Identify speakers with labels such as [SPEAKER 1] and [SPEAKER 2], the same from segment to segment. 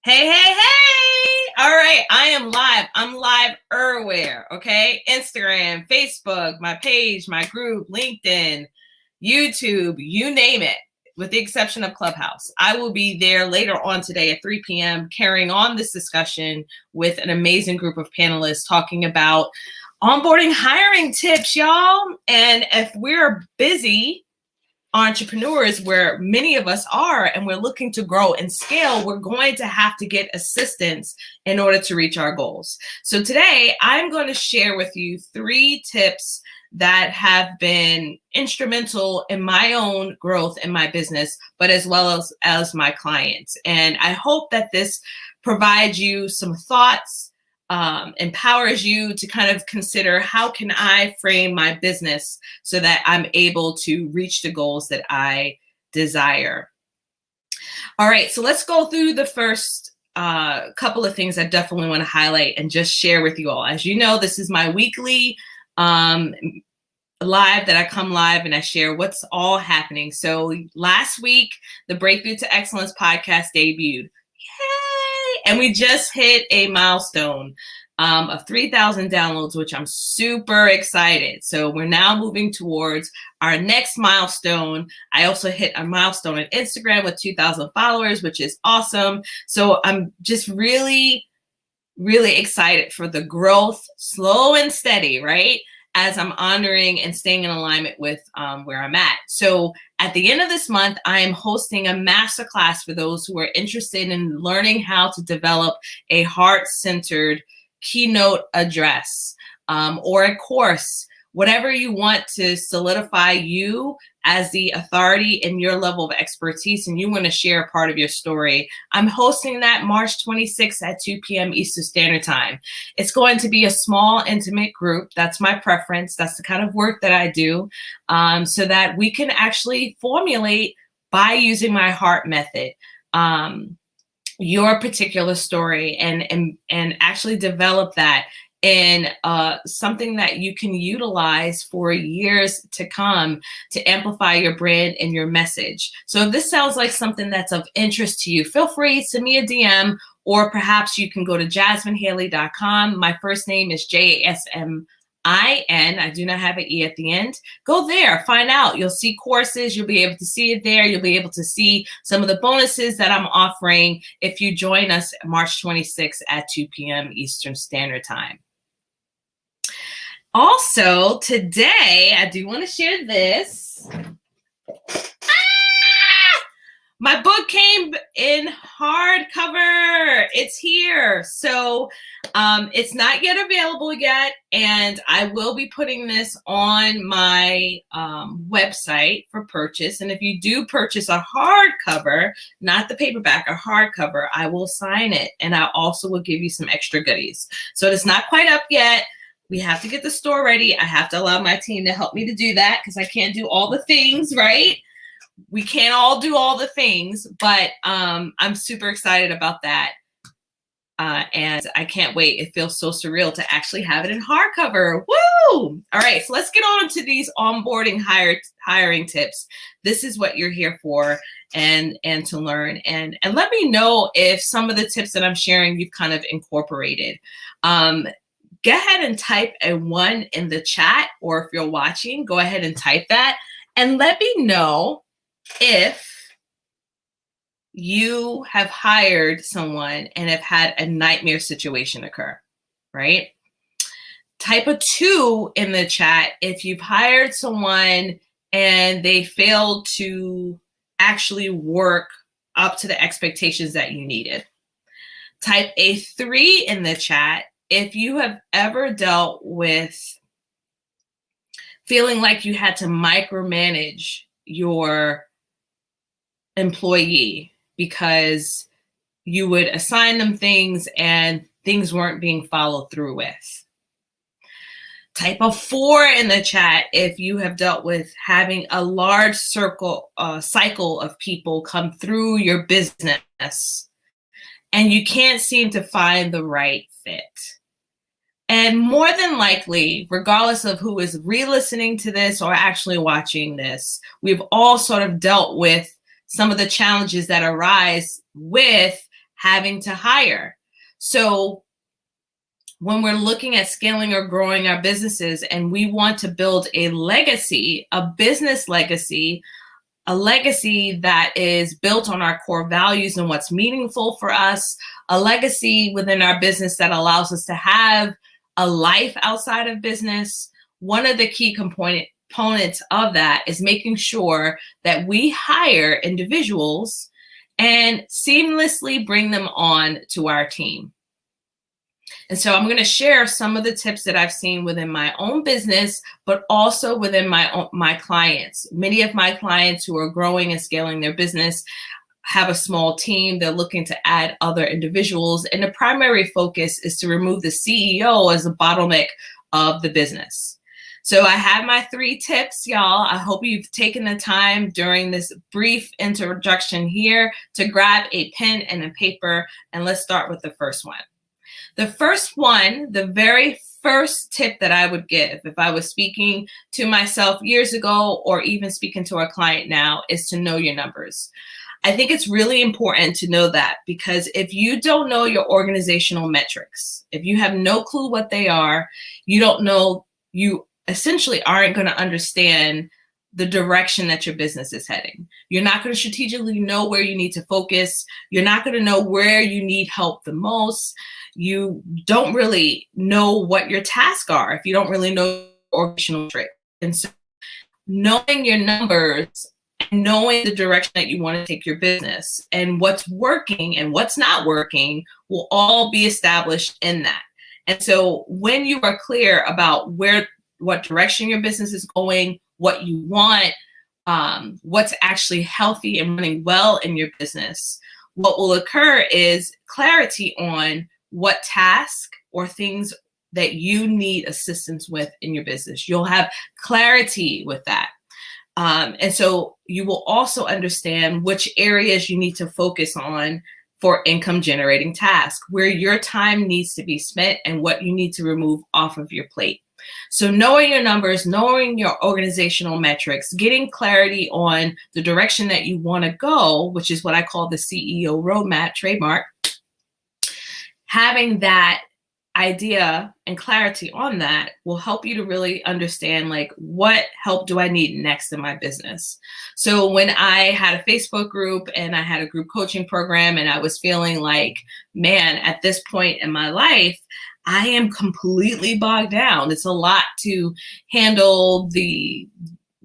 [SPEAKER 1] Hey, hey, hey! All right, I am live. I'm live everywhere, okay? Instagram, Facebook, my page, my group, LinkedIn, YouTube, you name it, with the exception of Clubhouse. I will be there later on today at 3 p.m. carrying on this discussion with an amazing group of panelists talking about onboarding hiring tips, y'all. And if we're busy entrepreneurs, where many of us are, and we're looking to grow and scale, we're going to have to get assistance in order to reach our goals. So today I'm going to share with you 3 tips that have been instrumental in my own growth in my business, but as well as my clients. And I hope that this provides you some thoughts, empowers you to kind of consider, how can I frame my business so that I'm able to reach the goals that I desire. All right, so let's go through the first couple of things I definitely want to highlight and just share with you all. As you know, this is my weekly live that I come live and I share what's all happening. So last week, the Breakthrough to Excellence podcast debuted. Yay! And we just hit a milestone of 3,000 downloads, which I'm super excited. So we're now moving towards our next milestone. I also hit a milestone on Instagram with 2,000 followers, which is awesome. So I'm just really, really excited for the growth, slow and steady, right? As I'm honoring and staying in alignment with where I'm at. So at the end of this month, I am hosting a masterclass for those who are interested in learning how to develop a heart-centered keynote address or a course, whatever you want to solidify you as the authority in your level of expertise, and you want to share a part of your story. I'm hosting that March 26th at 2 p.m. Eastern Standard Time. It's going to be a small, intimate group. That's my preference. That's the kind of work that I do, so that we can actually formulate, by using my heart method, your particular story and actually develop that in something that you can utilize for years to come to amplify your brand and your message. So if this sounds like something that's of interest to you, feel free, send me a DM, or perhaps you can go to jasminehaley.com. My first name is Jasmin. I do not have an E at the end. Go there, find out. You'll see courses. You'll be able to see it there. You'll be able to see some of the bonuses that I'm offering if you join us March 26th at 2 p.m. Eastern Standard Time. Also, today, I do want to share this. My book came in hardcover. It's here. So it's not yet available yet. And I will be putting this on my website for purchase. And if you do purchase a hardcover, not the paperback, a hardcover, I will sign it. And I also will give you some extra goodies. So it's not quite up yet. We have to get the store ready. I have to allow my team to help me to do that because I can't do all the things, right? We can't all do all the things, but I'm super excited about that. And I can't wait. It feels so surreal to actually have it in hardcover. Woo! All right, so let's get on to these onboarding hiring tips. This is what you're here for, and to learn. And let me know if some of the tips that I'm sharing you've kind of incorporated. Go ahead and type a 1 in the chat, or if you're watching, go ahead and type that. And let me know if you have hired someone and have had a nightmare situation occur, right? Type a 2 in the chat if you've hired someone and they failed to actually work up to the expectations that you needed. Type a 3 in the chat if you have ever dealt with feeling like you had to micromanage your employee because you would assign them things and things weren't being followed through with. Type a 4 in the chat if you have dealt with having a large cycle of people come through your business and you can't seem to find the right fit. And more than likely, regardless of who is re-listening to this or actually watching this, we've all sort of dealt with some of the challenges that arise with having to hire. So when we're looking at scaling or growing our businesses and we want to build a legacy, a business legacy, a legacy that is built on our core values and what's meaningful for us, a legacy within our business that allows us to have a life outside of business, one of the key components of that is making sure that we hire individuals and seamlessly bring them on to our team. And so I'm going to share some of the tips that I've seen within my own business, but also within my clients. Many of my clients who are growing and scaling their business have a small team. They're looking to add other individuals. And the primary focus is to remove the CEO as a bottleneck of the business. So I have my 3 tips, y'all. I hope you've taken the time during this brief introduction here to grab a pen and a paper. And let's start with the first one. The first one, the very first tip that I would give if I was speaking to myself years ago or even speaking to a client now is to know your numbers. I think it's really important to know that, because if you don't know your organizational metrics, if you have no clue what they are, you essentially aren't going to understand the direction that your business is heading. You're not going to strategically know where you need to focus. You're not going to know where you need help the most. You don't really know what your tasks are if you don't really know your organizational trick. And so knowing your numbers and knowing the direction that you want to take your business and what's working and what's not working will all be established in that. And so when you are clear about what direction your business is going, what you want, what's actually healthy and running well in your business, what will occur is clarity on what task or things that you need assistance with in your business. You'll have clarity with that. And so you will also understand which areas you need to focus on for income generating tasks, where your time needs to be spent and what you need to remove off of your plate. So knowing your numbers, knowing your organizational metrics, getting clarity on the direction that you want to go, which is what I call the CEO roadmap, trademark, having that idea and clarity on that will help you to really understand, like, what help do I need next in my business? So when I had a Facebook group and I had a group coaching program and I was feeling like, man, at this point in my life, I am completely bogged down. It's a lot to handle, the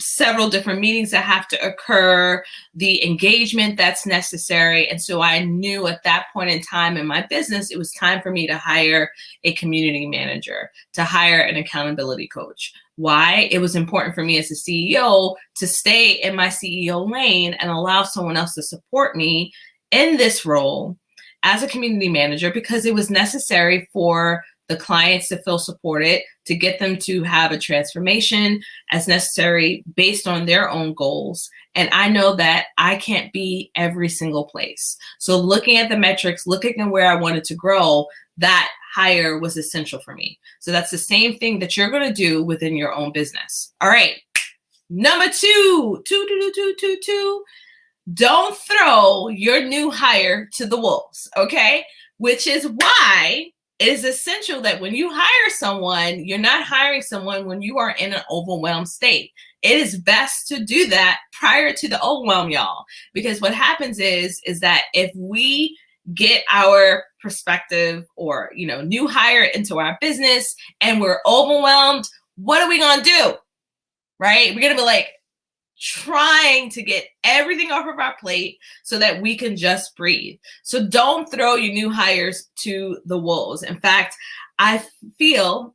[SPEAKER 1] several different meetings that have to occur, the engagement that's necessary. And so I knew at that point in time in my business, it was time for me to hire a community manager, to hire an accountability coach. Why? It was important for me as a CEO to stay in my CEO lane and allow someone else to support me in this role as a community manager, because it was necessary for the clients to feel supported, to get them to have a transformation as necessary based on their own goals. And I know that I can't be every single place. So looking at the metrics, looking at where I wanted to grow, that hire was essential for me. So that's the same thing that you're going to do within your own business. All right. Number two, don't throw your new hire to the wolves. Okay. Which is why it is essential that when you hire someone, you're not hiring someone when you are in an overwhelmed state. It is best to do that prior to the overwhelm, y'all, because what happens is that if we get our perspective or, new hire into our business and we're overwhelmed, what are we going to do? Right? We're going to be like trying to get everything off of our plate so that we can just breathe. So don't throw your new hires to the wolves. In fact, I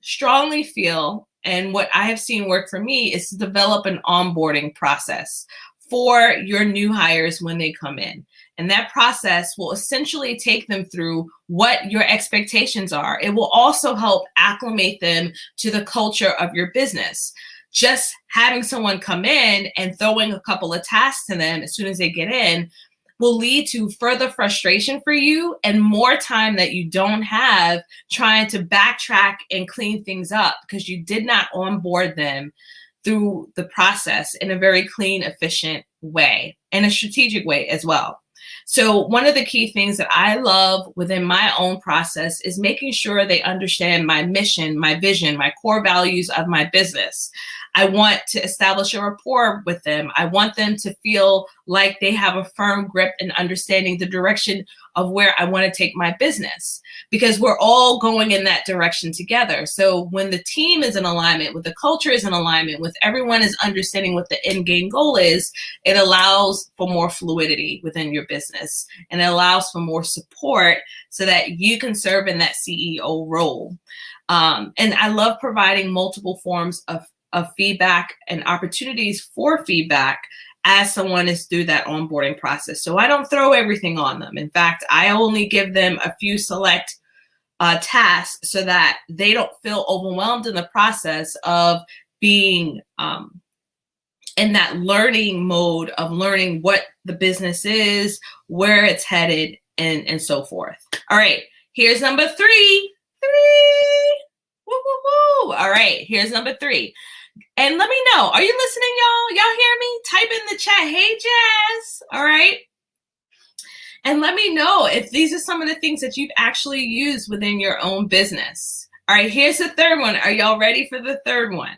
[SPEAKER 1] strongly feel, and what I have seen work for me is to develop an onboarding process for your new hires when they come in. And that process will essentially take them through what your expectations are. It will also help acclimate them to the culture of your business. Just having someone come in and throwing a couple of tasks to them as soon as they get in will lead to further frustration for you and more time that you don't have trying to backtrack and clean things up because you did not onboard them through the process in a very clean, efficient way and a strategic way as well. So one of the key things that I love within my own process is making sure they understand my mission, my vision, my core values of my business. I want to establish a rapport with them. I want them to feel like they have a firm grip in understanding the direction of where I want to take my business, because we're all going in that direction together. So when the team is in alignment, with the culture is in alignment, with everyone is understanding what the end game goal is, it allows for more fluidity within your business, and it allows for more support so that you can serve in that CEO role. And I love providing multiple forms of feedback and opportunities for feedback as someone is through that onboarding process. So I don't throw everything on them. In fact, I only give them a few select tasks so that they don't feel overwhelmed in the process of being in that learning mode of learning what the business is, where it's headed, and so forth. All right, here's number three. Woo, woo, woo. All right, here's number 3. And let me know, are you listening, y'all? Y'all hear me? Type in the chat, hey, Jazz. All right. And let me know if these are some of the things that you've actually used within your own business. All right, here's the third one. Are y'all ready for the third one?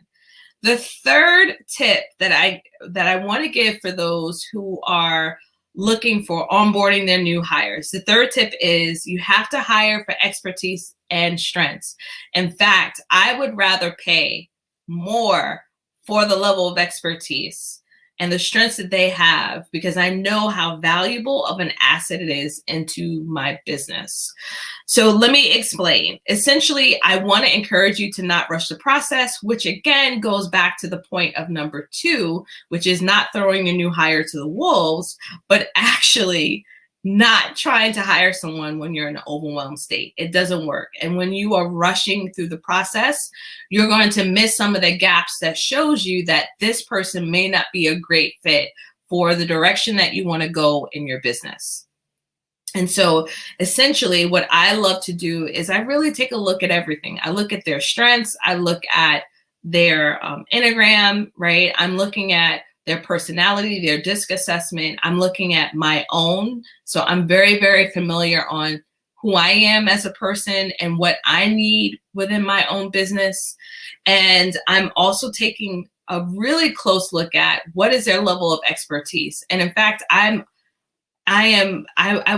[SPEAKER 1] The third tip that I want to give for those who are looking for onboarding their new hires. The third tip is you have to hire for expertise and strengths. In fact, I would rather pay more for the level of expertise and the strengths that they have, because I know how valuable of an asset it is into my business. So let me explain. Essentially, I want to encourage you to not rush the process, which again goes back to the point of number 2, which is not throwing a new hire to the wolves, but actually not trying to hire someone when you're in an overwhelmed state. It doesn't work. And when you are rushing through the process, you're going to miss some of the gaps that shows you that this person may not be a great fit for the direction that you want to go in your business. And so essentially what I love to do is I really take a look at everything. I look at their strengths. I look at their Enneagram, right? I'm looking at their personality, their DISC assessment. I'm looking at my own. So I'm very, very familiar on who I am as a person and what I need within my own business. And I'm also taking a really close look at what is their level of expertise. And in fact, I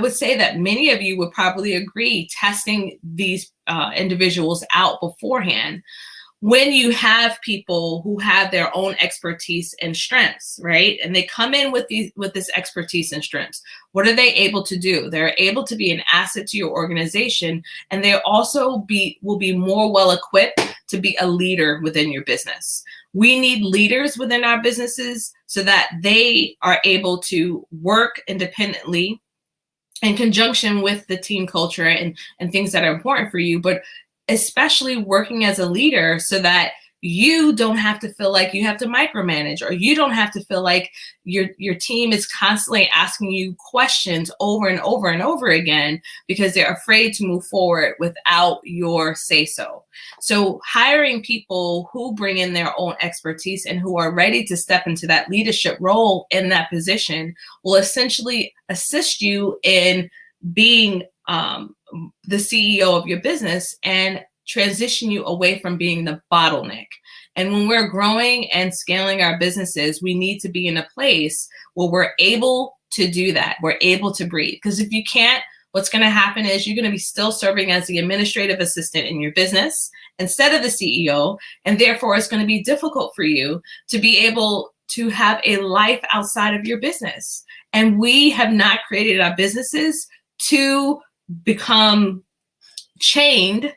[SPEAKER 1] would say that many of you would probably agree testing these individuals out beforehand. When you have people who have their own expertise and strengths, right? And they come in with this expertise and strengths, what are they able to do? They're able to be an asset to your organization, and they also will be more well equipped to be a leader within your business. We need leaders within our businesses so that they are able to work independently in conjunction with the team culture and things that are important for you, but especially working as a leader so that you don't have to feel like you have to micromanage, or you don't have to feel like your team is constantly asking you questions over and over and over again because they're afraid to move forward without your say-so. So hiring people who bring in their own expertise and who are ready to step into that leadership role in that position will essentially assist you in being the CEO of your business and transition you away from being the bottleneck. And when we're growing and scaling our businesses, we need to be in a place where we're able to do that. We're able to breathe. Because if you can't, what's going to happen is you're going to be still serving as the administrative assistant in your business instead of the CEO. And therefore, it's going to be difficult for you to be able to have a life outside of your business. And we have not created our businesses to become chained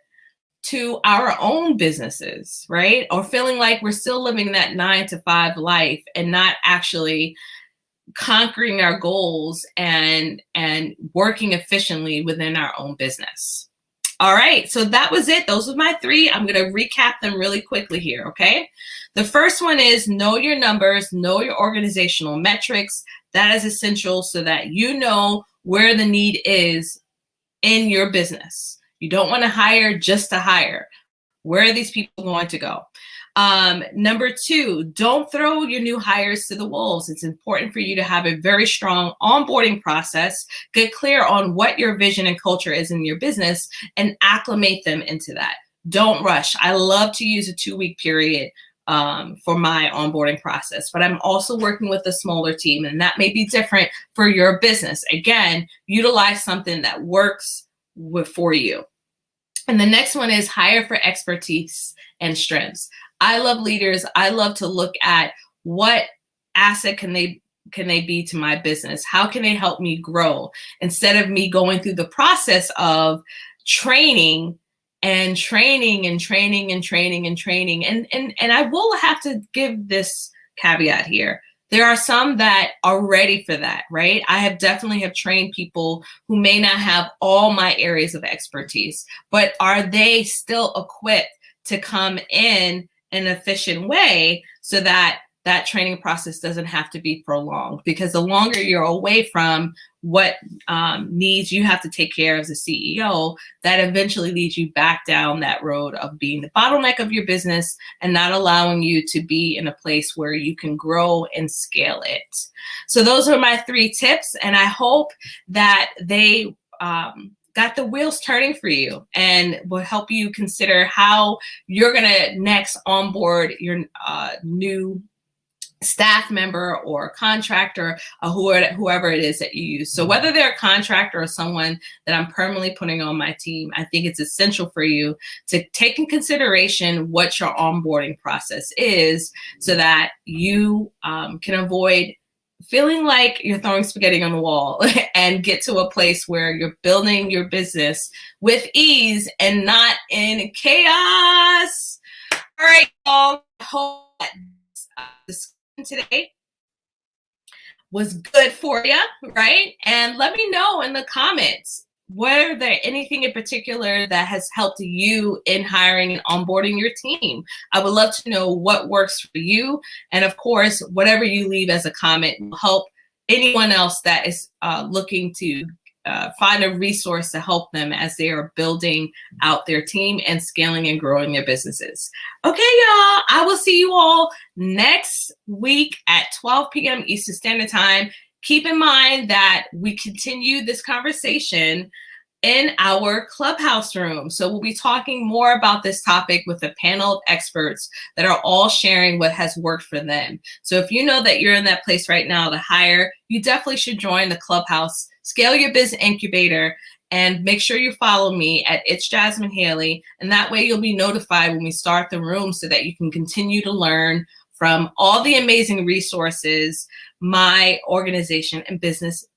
[SPEAKER 1] to our own businesses, right? Or feeling like we're still living that 9-to-5 life and not actually conquering our goals and working efficiently within our own business. All right, so that was it. Those were my 3. I'm going to recap them really quickly here, okay? The first one is know your numbers, know your organizational metrics. That is essential so that you know where the need is in your business. You don't want to hire just to hire. Where are these people going to go? Number 2, don't throw your new hires to the wolves. It's important for you to have a very strong onboarding process, get clear on what your vision and culture is in your business, and acclimate them into that. Don't rush. I love to use a 2-week period for my onboarding process, but I'm also working with a smaller team, and that may be different for your business. Again, utilize something that works for you. And the next one is hire for expertise and strengths. I love leaders. I love to look at what asset can they be to my business? How can they help me grow? Instead of me going through the process of training. And I will have to give this caveat here. There are some that are ready for that, right? I have definitely trained people who may not have all my areas of expertise, but are they still equipped to come in an efficient way so that that training process doesn't have to be prolonged? Because the longer you're away from what needs you have to take care of as a CEO, that eventually leads you back down that road of being the bottleneck of your business and not allowing you to be in a place where you can grow and scale it. So those are my 3 tips, and I hope that they got the wheels turning for you and will help you consider how you're going to next onboard your new staff member or contractor, or whoever it is that you use. So whether they're a contractor or someone that I'm permanently putting on my team, I think it's essential for you to take in consideration what your onboarding process is so that you can avoid feeling like you're throwing spaghetti on the wall and get to a place where you're building your business with ease and not in chaos. All right, y'all. I hope that this today was good for you, right? And let me know in the comments, were there anything in particular that has helped you in hiring and onboarding your team? I would love to know what works for you. And of course, whatever you leave as a comment will help anyone else that is looking to find a resource to help them as they are building out their team and scaling and growing their businesses. Okay, y'all, I will see you all next week at 12 p.m. Eastern Standard Time. Keep in mind that we continue this conversation in our Clubhouse room. So we'll be talking more about this topic with a panel of experts that are all sharing what has worked for them. So if you know that you're in that place right now to hire, you definitely should join the Clubhouse Scale Your Business Incubator, and make sure you follow me at It's Jasmine Haley. And that way you'll be notified when we start the room so that you can continue to learn from all the amazing resources my organization and business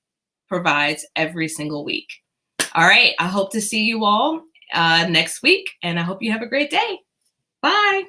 [SPEAKER 1] provides every single week. All right, I hope to see you all next week, and I hope you have a great day. Bye.